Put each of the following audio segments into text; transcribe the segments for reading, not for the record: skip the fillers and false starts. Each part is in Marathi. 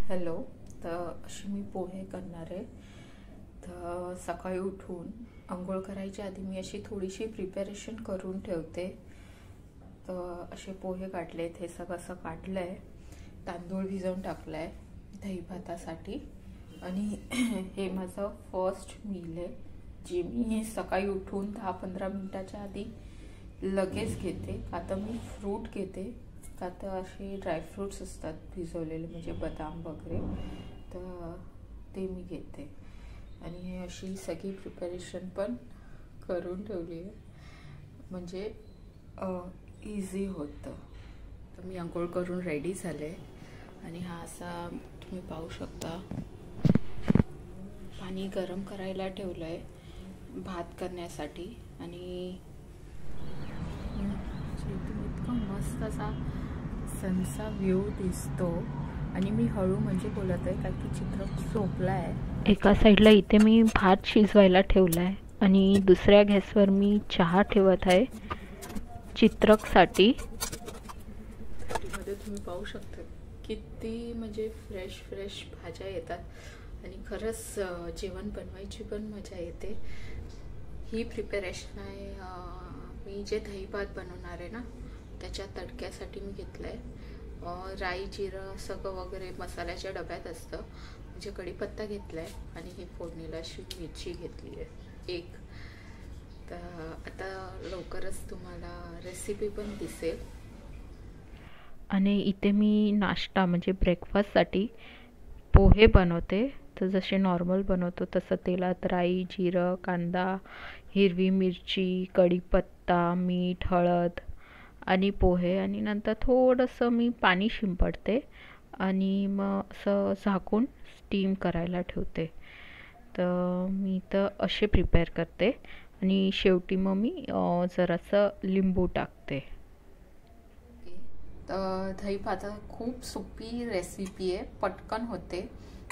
हॅलो. तर अशी मी पोहे करणार आहे. तर सकाळी उठून अंघोळ करायच्या आधी मी अशी थोडीशी प्रिपरेशन करून ठेवते. तर असे पोहे काढलेत, हे सगळं असं काढलं आहे, तांदूळ भिजवून टाकलं आहे दही भातासाठी. आणि हे माझं फर्स्ट मील आहे जी मी सकाळी उठून 10-15 मिनिटाच्या आधी लगेच घेते. का तर मी फ्रूट घेते, का तर असे ड्रायफ्रूट्स असतात भिजवलेले, म्हणजे बदाम वगैरे, तर ते मी घेते. आणि हे अशी सगळी प्रिपरेशन पण करून ठेवली आहे, म्हणजे इझी होतं. तर मी अंघोळ करून रेडी झाले आणि हा असा तुम्ही पाहू शकता पाणी गरम करायला ठेवलं आहे भात करण्यासाठी. आणि इतका मस्त असा सनचा व्ह्यू दिसतो. आणि मी हळू म्हणजे बोलत आहे कारण की चित्रक झोपला आहे. एका साईडला इथे मी भात शिजवायला ठेवला आहे आणि दुसऱ्या गॅसवर मी चहा ठेवत आहे चित्रकसाठी. मध्ये तुम्ही पाहू शकता किती म्हणजे फ्रेश फ्रेश भाज्या येतात आणि खरंच जेवण बनवायची पण मजा येते. ही प्रिपरेशन आहे. मी जे दही भात बनवणार आहे ना, त्याच्या तडक्यासाठी मी घेतलं आहे राई, जिरं सगळं वगैरे मसाल्याच्या डब्यात असतं, म्हणजे कढीपत्ता घेतला आहे आणि ही फोडणीला अशी मिरची घेतली आहे एक. तर आता लवकरच तुम्हाला रेसिपी पण दिसेल. आणि इथे मी नाश्ता म्हणजे ब्रेकफास्टसाठी पोहे बनवते. तर जसे नॉर्मल बनवतो तसं तेलात राई, जिरं, कांदा, हिरवी मिरची, कढीपत्ता, मीठ, हळद आणि पोहे, आणि नंतर थोडंसं मी पाणी शिंपडते आणि मग असं झाकून स्टीम करायला ठेवते. तर मी तर असे प्रिपेअर करते आणि शेवटी मग मी जरासं लिंबू टाकते. तर दही भात खूप सोपी रेसिपी आहे, पटकन होते.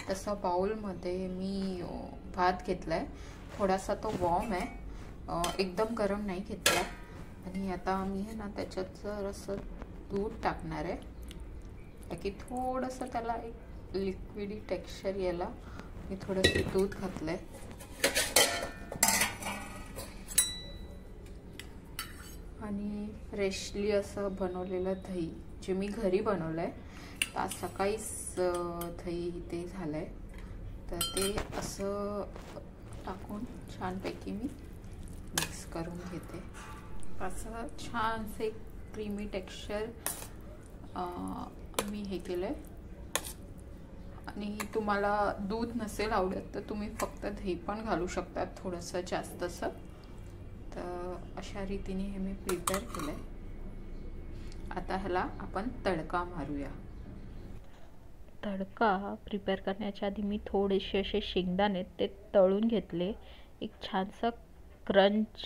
तसं बाउलमध्ये मी भात घेतला आहे, थोडासा तो वॉर्म आहे, एकदम गरम नाही घेतला. आणि आता मी आहे ना त्याच्यात जरासं दूध टाकणार आहे, की थोडंसं त्याला एक लिक्विडी टेक्स्चर यायला मी थोडंसं दूध घातलं आहे. आणि फ्रेशली असं बनवलेलं दही जे मी घरी बनवलं आहे, आज सकाळीच दही ते झालं आहे, तर ते असं टाकून छानपैकी मी मिक्स करून घेते. असं छानसे क्रीमी टेक्स्चर मी हे केलं आहे. आणि तुम्हाला दूध नसेल आवडत तर तुम्ही फक्त दही पण घालू शकतात थोडंसं जास्तसं. तर अशा रीतीने हे मी प्रिपेअर केलं आहे. आता ह्याला आपण तडका मारूया. तडका प्रिपेअर करण्याच्या आधी मी थोडेसे असे शेंगदाणे ते तळून घेतले. एक छानसा क्रंच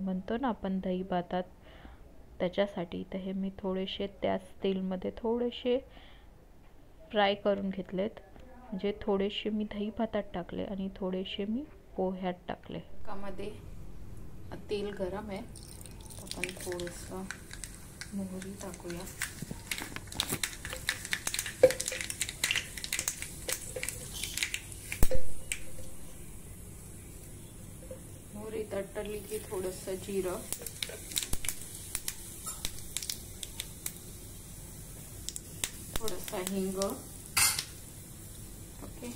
म्हणतो ना आपण दही भातात, त्याच्यासाठी. तर हे मी थोडेसे त्याच तेलमध्ये थोडेसे फ्राय करून घेतलेत, म्हणजे थोडेसे मी दही भातात टाकले आणि थोडेसे मी पोह्यात टाकले. त्यामध्ये तेल गरम आहे, आपण थोडंसं मोहरी टाकूया. मोहरी तडतडली की थोडंसं जिरं, थोडासा हिंग, ओके,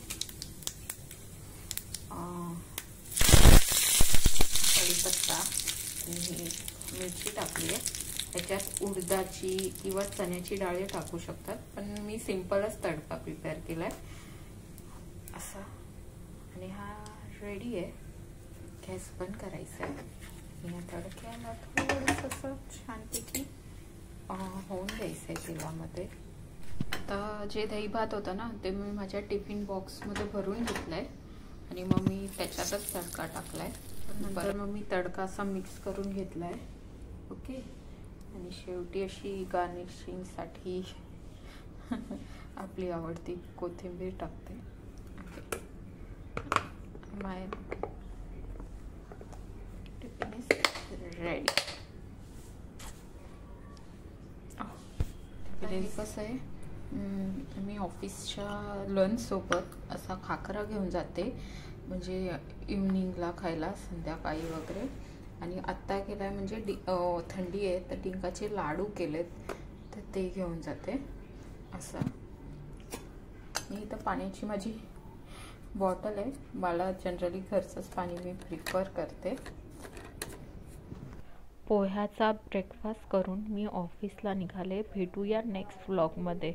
कढीपत्ता आणि मिरची टाकली आहे. त्याच्यात उडदाची किंवा चण्याची डाळ टाकू शकतात, पण मी सिंपलच तडका प्रिपेअर केलाय असा. आणि हा रेडी आहे. गॅस बंद करायचा आहे. या तडक्याला थोडंसं छानपैकी होऊन द्यायचं आहे तेलामध्ये. आता जे दही भात होतं ना, ते मी माझ्या टिफिन बॉक्समध्ये भरून घेतलं आहे आणि मग मी त्याच्यातच तडका टाकला आहे. नंतर मग मी तडका असा मिक्स करून घेतला आहे, ओके. आणि शेवटी अशी गार्निशिंगसाठी आपली आवडती कोथिंबीर टाकते. माय टिफिन इज रेडी. कसं आहे, मी ऑफिसच्या लंचसोबत असा खाकरा घेऊन जाते, म्हणजे इव्हनिंगला खायला संध्याकाळी वगैरे. आणि आत्ता केला आहे म्हणजे थंडी आहे तर डिंकाचे लाडू केलेत तर ते घेऊन जाते असं. मी इथं पाण्याची माझी बॉटल आहे, मला जनरली घरचंच पाणी मी प्रिफर करते. पोह्याचा ब्रेकफास्ट करून मी ऑफिसला निघाले. भेटूया नेक्स्ट व्लॉगमध्ये.